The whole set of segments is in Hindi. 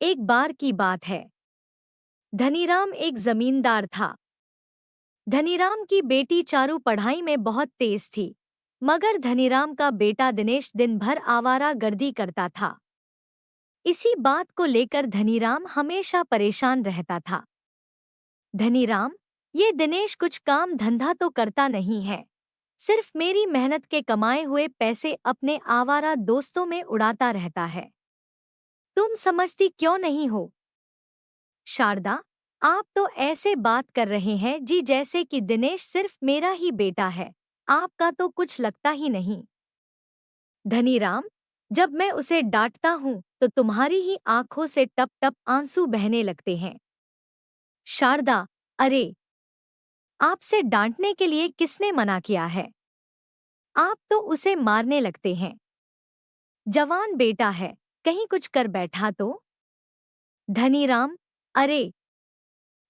एक बार की बात है। धनीराम एक जमींदार था। धनीराम की बेटी चारू पढ़ाई में बहुत तेज थी, मगर धनीराम का बेटा दिनेश दिन भर आवारागर्दी करता था। इसी बात को लेकर धनीराम हमेशा परेशान रहता था। धनीराम, ये दिनेश कुछ काम धंधा तो करता नहीं है, सिर्फ मेरी मेहनत के कमाए हुए पैसे अपने आवारा दोस्तों में उड़ाता रहता है। तुम समझती क्यों नहीं हो? शारदा, आप तो ऐसे बात कर रहे हैं जी जैसे कि दिनेश सिर्फ मेरा ही बेटा है। आपका तो कुछ लगता ही नहीं। धनीराम, जब मैं उसे डांटता हूँ तो तुम्हारी ही आंखों से टप टप आंसू बहने लगते हैं। शारदा, अरे, आपसे डांटने के लिए किसने मना किया है? आप तो उसे मारने लगते हैं। जवान बेटा है, कहीं कुछ कर बैठा तो? धनीराम, अरे,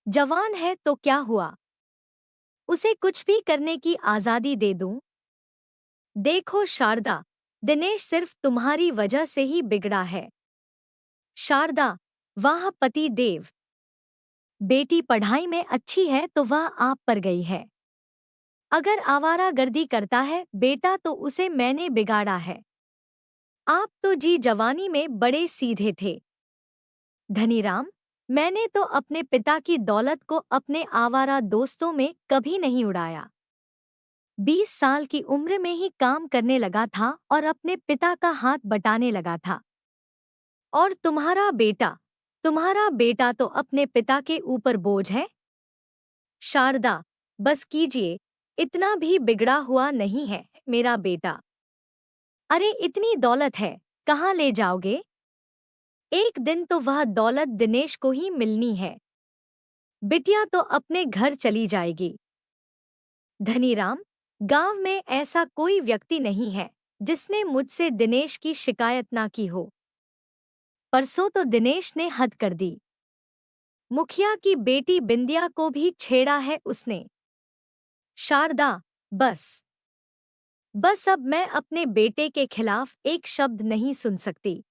जवान है तो क्या हुआ? उसे कुछ भी करने की आजादी दे दूं? देखो शारदा, दिनेश सिर्फ तुम्हारी वजह से ही बिगड़ा है। शारदा, वाह पति देव, बेटी पढ़ाई में अच्छी है तो वह आप पर गई है। अगर आवारागर्दी करता है बेटा तो उसे मैंने बिगाड़ा है। आप तो जी जवानी में बड़े सीधे थे। धनीराम, मैंने तो अपने पिता की दौलत को अपने आवारा दोस्तों में कभी नहीं उड़ाया। 20 साल की उम्र में ही काम करने लगा था और अपने पिता का हाथ बटाने लगा था। और तुम्हारा बेटा तो अपने पिता के ऊपर बोझ है। शारदा, बस कीजिए, इतना भी बिगड़ा हुआ नहीं है मेरा बेटा। अरे, इतनी दौलत है, कहाँ ले जाओगे? एक दिन तो वह दौलत दिनेश को ही मिलनी है। बिटिया तो अपने घर चली जाएगी। धनीराम, गांव में ऐसा कोई व्यक्ति नहीं है जिसने मुझसे दिनेश की शिकायत ना की हो। परसों तो दिनेश ने हद कर दी। मुखिया की बेटी बिंदिया को भी छेड़ा है उसने। शारदा, बस बस अब मैं अपने बेटे के खिलाफ एक शब्द नहीं सुन सकती।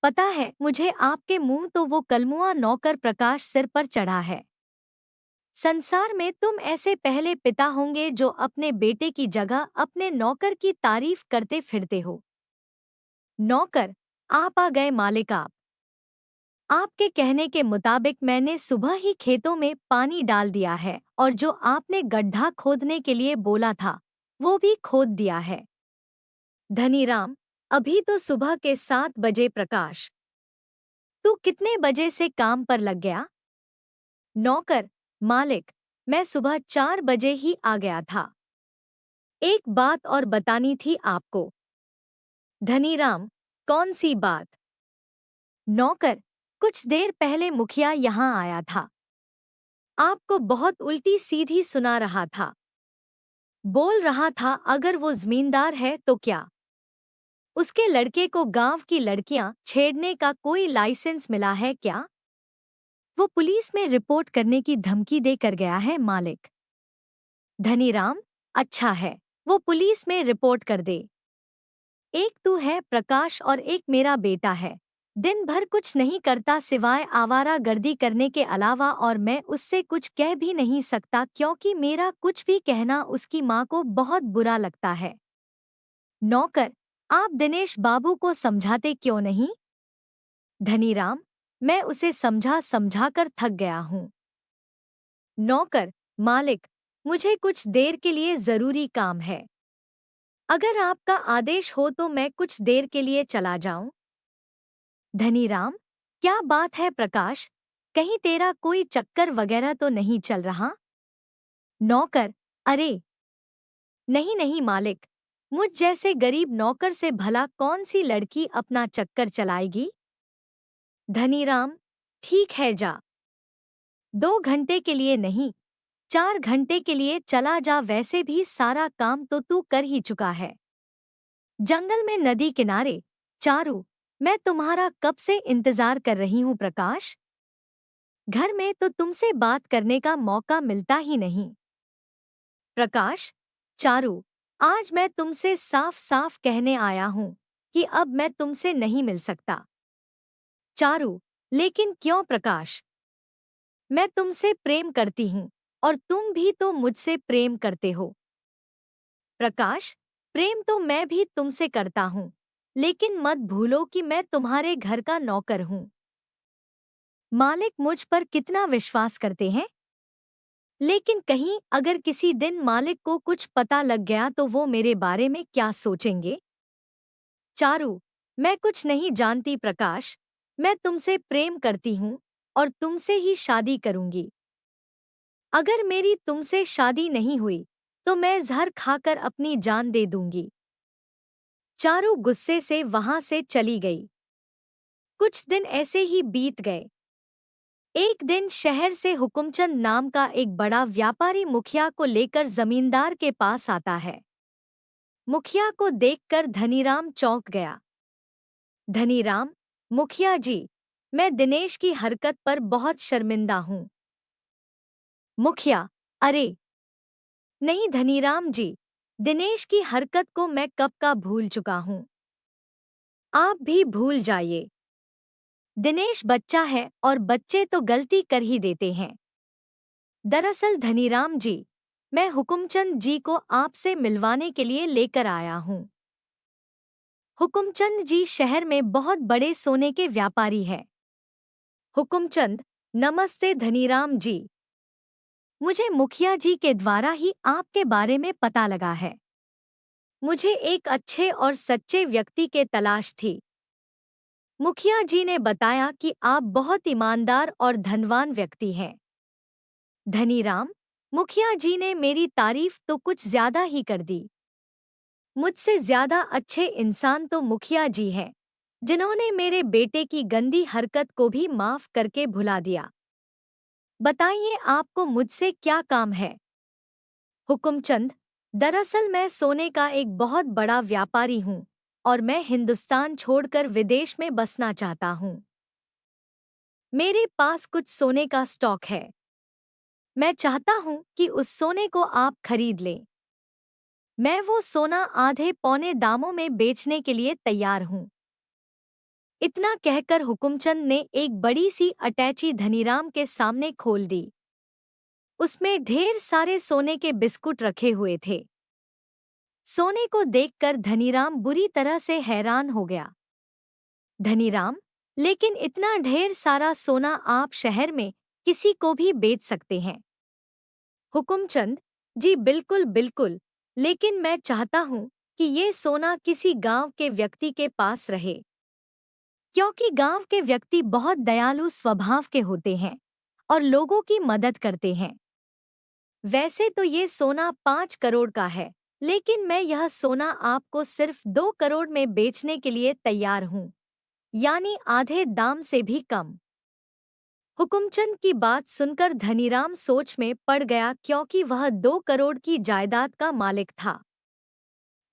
पता है मुझे, आपके मुंह तो वो कलमुआ नौकर प्रकाश सिर पर चढ़ा है। संसार में तुम ऐसे पहले पिता होंगे जो अपने बेटे की जगह अपने नौकर की तारीफ करते फिरते हो। नौकर, आप आ गए मालिक। आपके कहने के मुताबिक मैंने सुबह ही खेतों में पानी डाल दिया है और जो आपने गड्ढा खोदने के लिए बोला था वो भी खोद दिया है। धनीराम, अभी तो सुबह के 7 बजे। प्रकाश, तू कितने बजे से काम पर लग गया? नौकर, मालिक, मैं सुबह 4 बजे ही आ गया था। एक बात और बतानी थी आपको। धनीराम, कौन सी बात? नौकर, कुछ देर पहले मुखिया यहाँ आया था। आपको बहुत उल्टी सीधी सुना रहा था। बोल रहा था अगर वो जमींदार है तो क्या उसके लड़के को गांव की लड़कियां छेड़ने का कोई लाइसेंस मिला है क्या? वो पुलिस में रिपोर्ट करने की धमकी देकर गया है मालिक। धनीराम, अच्छा है, वो पुलिस में रिपोर्ट कर दे। एक तू है प्रकाश और एक मेरा बेटा है। दिन भर कुछ नहीं करता सिवाय आवारागर्दी करने के अलावा, और मैं उससे कुछ कह भी नहीं सकता क्योंकि मेरा कुछ भी कहना उसकी माँ को बहुत बुरा लगता है। नौकर, आप दिनेश बाबू को समझाते क्यों नहीं? धनीराम, मैं उसे समझा समझा कर थक गया हूँ। नौकर, मालिक, मुझे कुछ देर के लिए जरूरी काम है। अगर आपका आदेश हो तो मैं कुछ देर के लिए चला जाऊं। धनीराम, क्या बात है प्रकाश, कहीं तेरा कोई चक्कर वगैरह तो नहीं चल रहा? नौकर, अरे नहीं नहीं मालिक, मुझ जैसे गरीब नौकर से भला कौन सी लड़की अपना चक्कर चलाएगी? धनीराम, ठीक है जा। 2 घंटे के लिए नहीं, 4 घंटे के लिए चला जा, वैसे भी सारा काम तो तू कर ही चुका है। जंगल में नदी किनारे, चारू, मैं तुम्हारा कब से इंतजार कर रही हूँ प्रकाश। घर में तो तुमसे बात करने का मौका मिलता ही नहीं। प्रकाश, चारू, आज मैं तुमसे साफ साफ कहने आया हूँ कि अब मैं तुमसे नहीं मिल सकता। चारू, लेकिन क्यों प्रकाश? मैं तुमसे प्रेम करती हूँ और तुम भी तो मुझसे प्रेम करते हो। प्रकाश, प्रेम तो मैं भी तुमसे करता हूँ, लेकिन मत भूलो कि मैं तुम्हारे घर का नौकर हूँ। मालिक मुझ पर कितना विश्वास करते हैं, लेकिन कहीं अगर किसी दिन मालिक को कुछ पता लग गया तो वो मेरे बारे में क्या सोचेंगे? चारू, मैं कुछ नहीं जानती प्रकाश, मैं तुमसे प्रेम करती हूँ और तुमसे ही शादी करूंगी। अगर मेरी तुमसे शादी नहीं हुई तो मैं जहर खाकर अपनी जान दे दूंगी। चारू गुस्से से वहां से चली गई। कुछ दिन ऐसे ही बीत गए। एक दिन शहर से हुकुमचंद नाम का एक बड़ा व्यापारी मुखिया को लेकर जमींदार के पास आता है। मुखिया को देखकर धनीराम चौंक गया। धनीराम, मुखिया जी, मैं दिनेश की हरकत पर बहुत शर्मिंदा हूँ। मुखिया, अरे नहीं धनीराम जी, दिनेश की हरकत को मैं कब का भूल चुका हूँ। आप भी भूल जाइए। दिनेश बच्चा है और बच्चे तो गलती कर ही देते हैं। दरअसल धनीराम जी, मैं हुकुमचंद जी को आपसे मिलवाने के लिए लेकर आया हूँ। हुकुमचंद जी शहर में बहुत बड़े सोने के व्यापारी हैं। हुकुमचंद, नमस्ते धनीराम जी। मुझे मुखिया जी के द्वारा ही आपके बारे में पता लगा है। मुझे एक अच्छे और सच्चे व्यक्ति के तलाश थी। मुखिया जी ने बताया कि आप बहुत ईमानदार और धनवान व्यक्ति हैं। धनीराम, मुखिया जी ने मेरी तारीफ तो कुछ ज्यादा ही कर दी। मुझसे ज्यादा अच्छे इंसान तो मुखिया जी हैं, जिन्होंने मेरे बेटे की गंदी हरकत को भी माफ करके भुला दिया। बताइए आपको मुझसे क्या काम है? हुकुमचंद, दरअसल मैं सोने का एक बहुत बड़ा व्यापारी हूँ और मैं हिंदुस्तान छोड़कर विदेश में बसना चाहता हूँ। मेरे पास कुछ सोने का स्टॉक है। मैं चाहता हूँ कि उस सोने को आप खरीद लें। मैं वो सोना आधे पौने दामों में बेचने के लिए तैयार हूँ। इतना कहकर हुकुमचंद ने एक बड़ी सी अटैची धनीराम के सामने खोल दी। उसमें ढेर सारे सोने के बिस्कुट रखे हुए थे। सोने को देखकर धनीराम बुरी तरह से हैरान हो गया। धनीराम, लेकिन इतना ढेर सारा सोना आप शहर में किसी को भी बेच सकते हैं। हुकुमचंद, जी बिल्कुल बिल्कुल, लेकिन मैं चाहता हूँ कि ये सोना किसी गांव के व्यक्ति के पास रहे, क्योंकि गांव के व्यक्ति बहुत दयालु स्वभाव के होते हैं और लोगों की मदद करते हैं। वैसे तो ये सोना 5 करोड़ का है, लेकिन मैं यह सोना आपको सिर्फ 2 करोड़ में बेचने के लिए तैयार हूँ, यानी आधे दाम से भी कम। हुकुमचंद की बात सुनकर धनीराम सोच में पड़ गया, क्योंकि वह 2 करोड़ की जायदाद का मालिक था।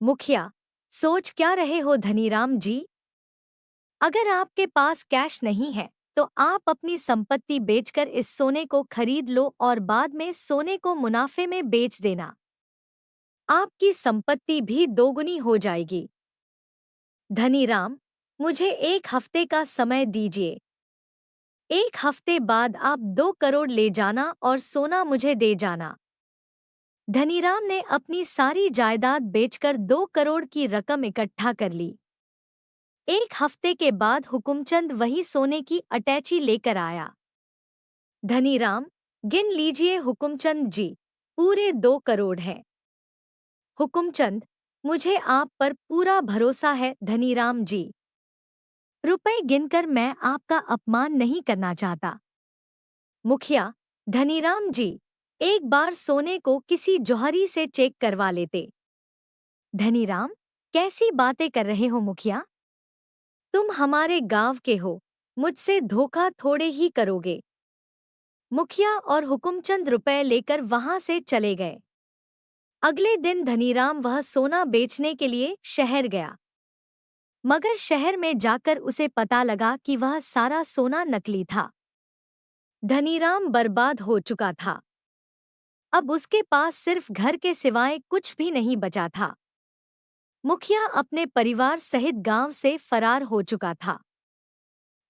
मुखिया, सोच क्या रहे हो धनीराम जी? अगर आपके पास कैश नहीं है तो आप अपनी संपत्ति बेचकर इस सोने को खरीद लो और बाद में सोने को मुनाफे में बेच देना। आपकी संपत्ति भी दोगुनी हो जाएगी। धनीराम, मुझे 1 हफ्ते का समय दीजिए। 1 हफ्ते बाद आप 2 करोड़ ले जाना और सोना मुझे दे जाना। धनीराम ने अपनी सारी जायदाद बेचकर 2 करोड़ की रकम इकट्ठा कर ली। 1 हफ्ते के बाद हुकुमचंद वही सोने की अटैची लेकर आया। धनीराम, गिन लीजिए हुकुमचंद जी, पूरे 2 करोड़ हैं। हुकुमचंद, मुझे आप पर पूरा भरोसा है धनीराम जी। रुपए गिनकर मैं आपका अपमान नहीं करना चाहता। मुखिया, धनीराम जी, एक बार सोने को किसी जौहरी से चेक करवा लेते। धनीराम, कैसी बातें कर रहे हो मुखिया? तुम हमारे गांव के हो, मुझसे धोखा थोड़े ही करोगे। मुखिया और हुकुमचंद रुपए लेकर वहां से चले गए। अगले दिन धनीराम वह सोना बेचने के लिए शहर गया, मगर शहर में जाकर उसे पता लगा कि वह सारा सोना नकली था। धनीराम बर्बाद हो चुका था। अब उसके पास सिर्फ घर के सिवाय कुछ भी नहीं बचा था। मुखिया अपने परिवार सहित गांव से फरार हो चुका था।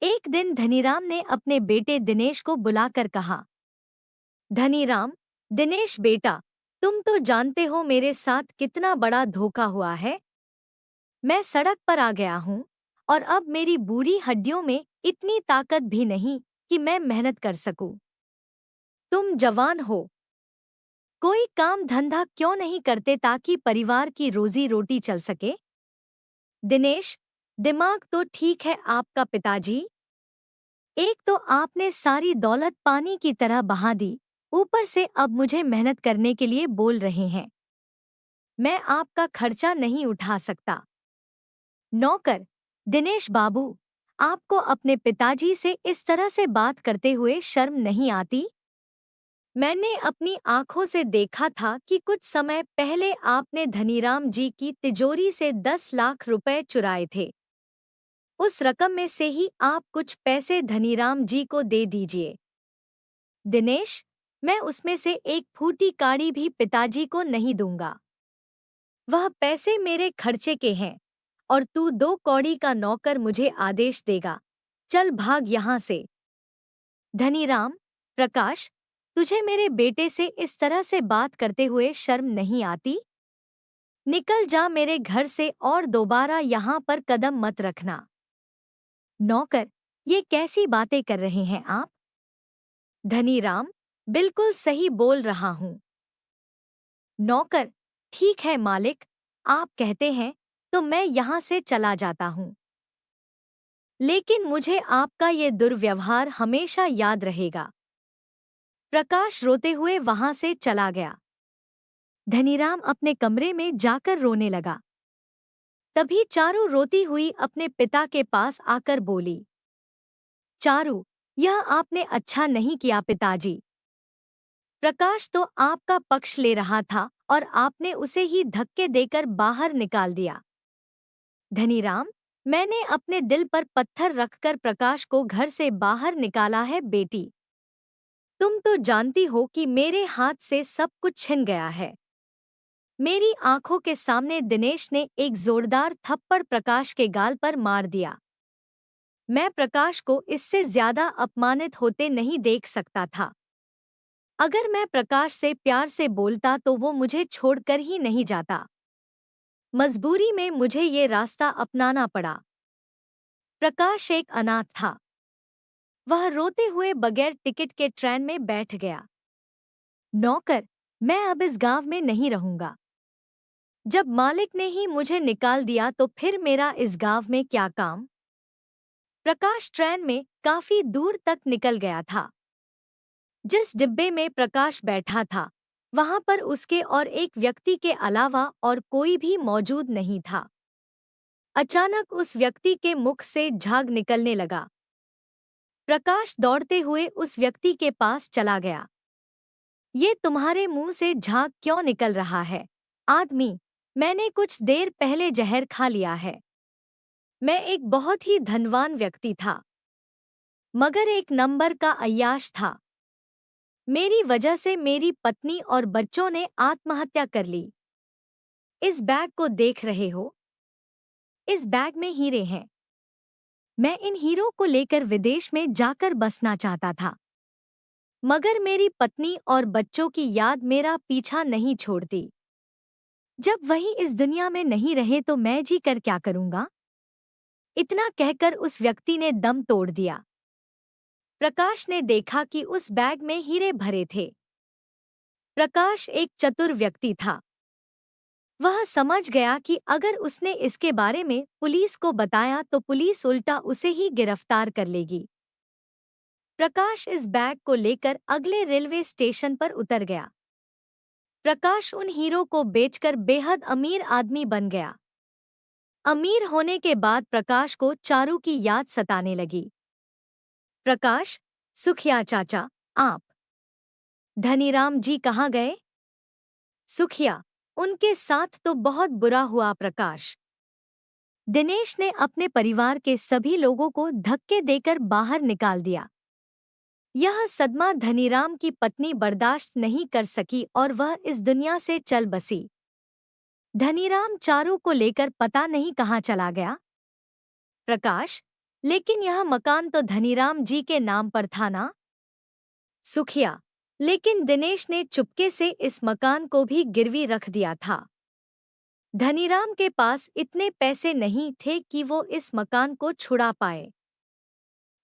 एक दिन धनीराम ने अपने बेटे दिनेश को बुलाकर कहा, धनीराम, दिनेश बेटा, तुम तो जानते हो मेरे साथ कितना बड़ा धोखा हुआ है। मैं सड़क पर आ गया हूँ और अब मेरी बूढ़ी हड्डियों में इतनी ताकत भी नहीं कि मैं मेहनत कर सकूं। तुम जवान हो, कोई काम धंधा क्यों नहीं करते ताकि परिवार की रोजी रोटी चल सके? दिनेश, दिमाग तो ठीक है आपका पिताजी। एक तो आपने सारी दौलत पानी की तरह बहा दी, ऊपर से अब मुझे मेहनत करने के लिए बोल रहे हैं। मैं आपका खर्चा नहीं उठा सकता। नौकर, दिनेश बाबू, आपको अपने पिताजी से इस तरह से बात करते हुए शर्म नहीं आती? मैंने अपनी आंखों से देखा था कि कुछ समय पहले आपने धनीराम जी की तिजोरी से 10 लाख रुपए चुराए थे। उस रकम में से ही आप कुछ पैसे धनीराम जी को दे दीजिए। दिनेश, मैं उसमें से एक फूटी काड़ी भी पिताजी को नहीं दूंगा। वह पैसे मेरे खर्चे के हैं और तू 2 कौड़ी का नौकर मुझे आदेश देगा। चल भाग यहाँ से। धनीराम, प्रकाश, तुझे मेरे बेटे से इस तरह से बात करते हुए शर्म नहीं आती? निकल जा मेरे घर से और दोबारा यहाँ पर कदम मत रखना। नौकर, ये कैसी बातें कर रहे हैं आप? धनीराम, बिल्कुल सही बोल रहा हूँ। नौकर, ठीक है मालिक, आप कहते हैं तो मैं यहाँ से चला जाता हूँ। लेकिन मुझे आपका ये दुर्व्यवहार हमेशा याद रहेगा। प्रकाश रोते हुए वहां से चला गया। धनीराम अपने कमरे में जाकर रोने लगा। तभी चारू रोती हुई अपने पिता के पास आकर बोली, चारू, यह आपने अच्छा नहीं किया पिताजी। प्रकाश तो आपका पक्ष ले रहा था और आपने उसे ही धक्के देकर बाहर निकाल दिया। धनीराम, मैंने अपने दिल पर पत्थर रखकर प्रकाश को घर से बाहर निकाला है बेटी। तुम तो जानती हो कि मेरे हाथ से सब कुछ छिन गया है। मेरी आंखों के सामने दिनेश ने एक जोरदार थप्पड़ प्रकाश के गाल पर मार दिया। मैं प्रकाश को इससे ज्यादा अपमानित होते नहीं देख सकता था। अगर मैं प्रकाश से प्यार से बोलता तो वो मुझे छोड़कर ही नहीं जाता। मजबूरी में मुझे ये रास्ता अपनाना पड़ा। प्रकाश एक अनाथ था। वह रोते हुए बगैर टिकट के ट्रेन में बैठ गया। नौकर, मैं अब इस गांव में नहीं रहूंगा। जब मालिक ने ही मुझे निकाल दिया तो फिर मेरा इस गांव में क्या काम? प्रकाश ट्रेन में काफी दूर तक निकल गया था। जिस डिब्बे में प्रकाश बैठा था, वहां पर उसके और एक व्यक्ति के अलावा और कोई भी मौजूद नहीं था। अचानक उस व्यक्ति के मुख से झाग निकलने लगा। प्रकाश दौड़ते हुए उस व्यक्ति के पास चला गया। ये तुम्हारे मुंह से झाग क्यों निकल रहा है, आदमी? मैंने कुछ देर पहले जहर खा लिया है। मैं एक बहुत ही धनवान व्यक्ति था, मगर एक नंबर का अय्याश था। मेरी वजह से मेरी पत्नी और बच्चों ने आत्महत्या कर ली। इस बैग को देख रहे हो? इस बैग में हीरे हैं। मैं इन हीरों को लेकर विदेश में जाकर बसना चाहता था, मगर मेरी पत्नी और बच्चों की याद मेरा पीछा नहीं छोड़ती। जब वही इस दुनिया में नहीं रहे तो मैं जी कर क्या करूंगा? इतना कहकर उस व्यक्ति ने दम तोड़ दिया। प्रकाश ने देखा कि उस बैग में हीरे भरे थे। प्रकाश एक चतुर व्यक्ति था। वह समझ गया कि अगर उसने इसके बारे में पुलिस को बताया तो पुलिस उल्टा उसे ही गिरफ्तार कर लेगी। प्रकाश इस बैग को लेकर अगले रेलवे स्टेशन पर उतर गया। प्रकाश उन हीरो को बेचकर बेहद अमीर आदमी बन गया। अमीर होने के बाद प्रकाश को चारू की याद सताने लगी। प्रकाश, सुखिया चाचा, आप? धनीराम जी कहाँ गए? सुखिया, उनके साथ तो बहुत बुरा हुआ प्रकाश। दिनेश ने अपने परिवार के सभी लोगों को धक्के देकर बाहर निकाल दिया। यह सदमा धनीराम की पत्नी बर्दाश्त नहीं कर सकी और वह इस दुनिया से चल बसी। धनीराम चारू को लेकर पता नहीं कहाँ चला गया। प्रकाश, लेकिन यह मकान तो धनीराम जी के नाम पर था ना? सुखिया, लेकिन दिनेश ने चुपके से इस मकान को भी गिरवी रख दिया था। धनीराम के पास इतने पैसे नहीं थे कि वो इस मकान को छुड़ा पाए।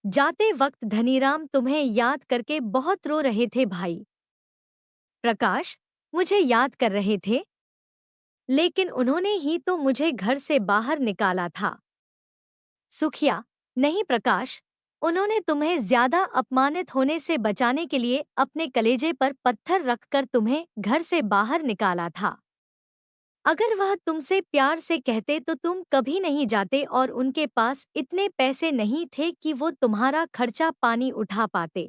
जाते वक्त धनीराम तुम्हें याद करके बहुत रो रहे थे भाई। प्रकाश, मुझे याद कर रहे थे, लेकिन उन्होंने ही तो मुझे घर से बाहर निकाला था। सुखिया, नहीं प्रकाश, उन्होंने तुम्हें ज्यादा अपमानित होने से बचाने के लिए अपने कलेजे पर पत्थर रखकर तुम्हें घर से बाहर निकाला था। अगर वह तुमसे प्यार से कहते तो तुम कभी नहीं जाते और उनके पास इतने पैसे नहीं थे कि वो तुम्हारा खर्चा पानी उठा पाते।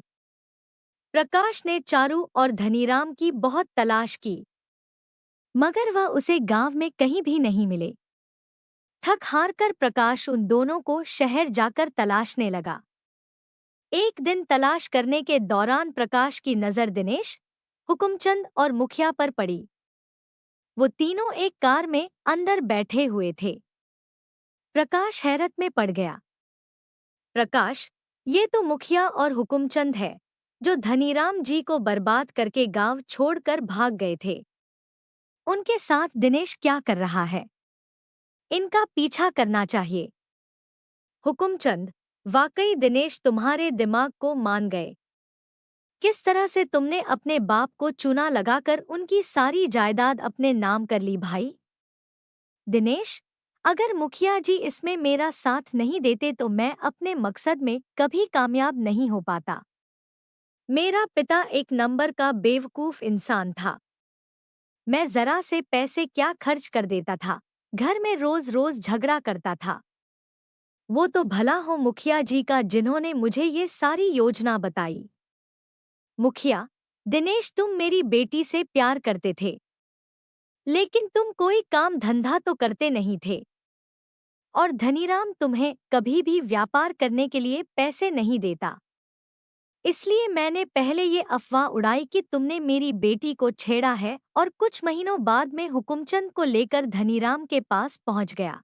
प्रकाश ने चारू और धनीराम की बहुत तलाश की, मगर वह उसे गांव में कहीं भी नहीं मिले। थक हार कर प्रकाश उन दोनों को शहर जाकर तलाशने लगा। एक दिन तलाश करने के दौरान प्रकाश की नजर दिनेश, हुकुमचंद और मुखिया पर पड़ी। वो तीनों एक कार में अंदर बैठे हुए थे। प्रकाश हैरत में पड़ गया। प्रकाश, ये तो मुखिया और हुकुमचंद है, जो धनीराम जी को बर्बाद करके गांव छोड़कर भाग गए थे। उनके साथ दिनेश क्या कर रहा है? इनका पीछा करना चाहिए। हुकुमचंद, वाकई दिनेश तुम्हारे दिमाग को मान गए। किस तरह से तुमने अपने बाप को चूना लगाकर उनकी सारी जायदाद अपने नाम कर ली भाई? दिनेश, अगर मुखिया जी इसमें मेरा साथ नहीं देते तो मैं अपने मकसद में कभी कामयाब नहीं हो पाता। मेरा पिता एक नंबर का बेवकूफ इंसान था। मैं जरा से पैसे क्या खर्च कर देता था, घर में रोज रोज झगड़ा करता था। वो तो भला हो मुखिया जी का जिन्होंने मुझे ये सारी योजना बताई। मुखिया, दिनेश तुम मेरी बेटी से प्यार करते थे, लेकिन तुम कोई काम धंधा तो करते नहीं थे। और धनीराम तुम्हें कभी भी व्यापार करने के लिए पैसे नहीं देता। इसलिए मैंने पहले ये अफवाह उड़ाई कि तुमने मेरी बेटी को छेड़ा है और कुछ महीनों बाद में हुकुमचंद को लेकर धनीराम के पास पहुंच गया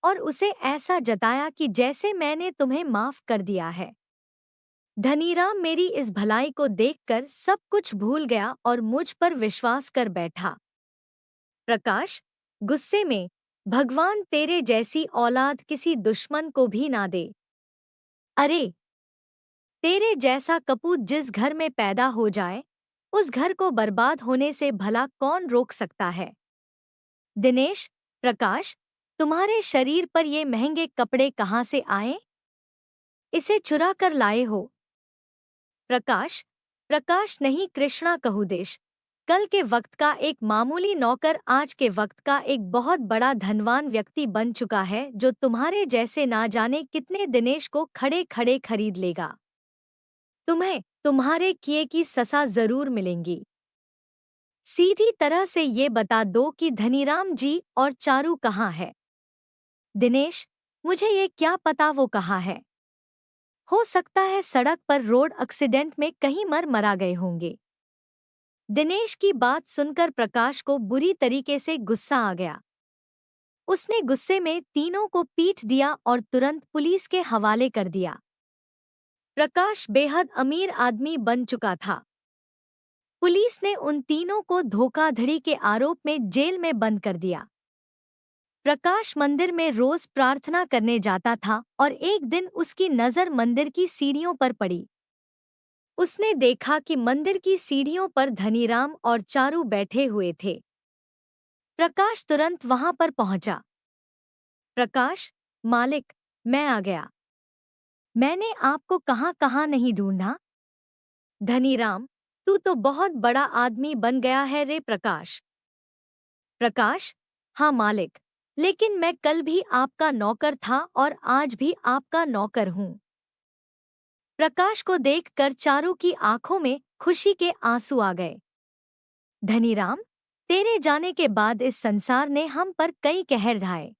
और उसे ऐसा जताया कि जैसे मैंने तुम्हें माफ कर दिया है। धनीराम मेरी इस भलाई को देखकर सब कुछ भूल गया और मुझ पर विश्वास कर बैठा। प्रकाश, गुस्से में, भगवान तेरे जैसी औलाद किसी दुश्मन को भी ना दे। अरे, तेरे जैसा कपूत जिस घर में पैदा हो जाए, उस घर को बर्बाद होने से भला कौन रोक सकता है? दिनेश, प्रकाश, तुम्हारे शरीर पर ये महंगे कपड़े कहाँ से आए? इसे चुरा कर लाए हो? प्रकाश, प्रकाश नहीं कृष्णा कहूदेश, कल के वक्त का एक मामूली नौकर आज के वक्त का एक बहुत बड़ा धनवान व्यक्ति बन चुका है, जो तुम्हारे जैसे ना जाने कितने दिनेश को खड़े खड़े खरीद लेगा। तुम्हें तुम्हारे किए की सजा जरूर मिलेंगी। सीधी तरह से ये बता दो कि धनीराम जी और चारू कहाँ है? दिनेश, मुझे ये क्या पता वो कहाँ है। हो सकता है सड़क पर रोड एक्सीडेंट में कहीं मरा गए होंगे। दिनेश की बात सुनकर प्रकाश को बुरी तरीके से गुस्सा आ गया। उसने गुस्से में तीनों को पीट दिया और तुरंत पुलिस के हवाले कर दिया। प्रकाश बेहद अमीर आदमी बन चुका था। पुलिस ने उन तीनों को धोखाधड़ी के आरोप में जेल में बंद कर दिया। प्रकाश मंदिर में रोज प्रार्थना करने जाता था और एक दिन उसकी नजर मंदिर की सीढ़ियों पर पड़ी। उसने देखा कि मंदिर की सीढ़ियों पर धनीराम और चारू बैठे हुए थे। प्रकाश तुरंत वहां पर पहुंचा। प्रकाश, मालिक, मैं आ गया। मैंने आपको कहां कहां नहीं ढूंढा। धनीराम, तू तो बहुत बड़ा आदमी बन गया है रे प्रकाश। प्रकाश, हाँ मालिक, लेकिन मैं कल भी आपका नौकर था और आज भी आपका नौकर हूँ। प्रकाश को देखकर चारू की आंखों में खुशी के आंसू आ गए। धनीराम, तेरे जाने के बाद इस संसार ने हम पर कई कहर ढाए।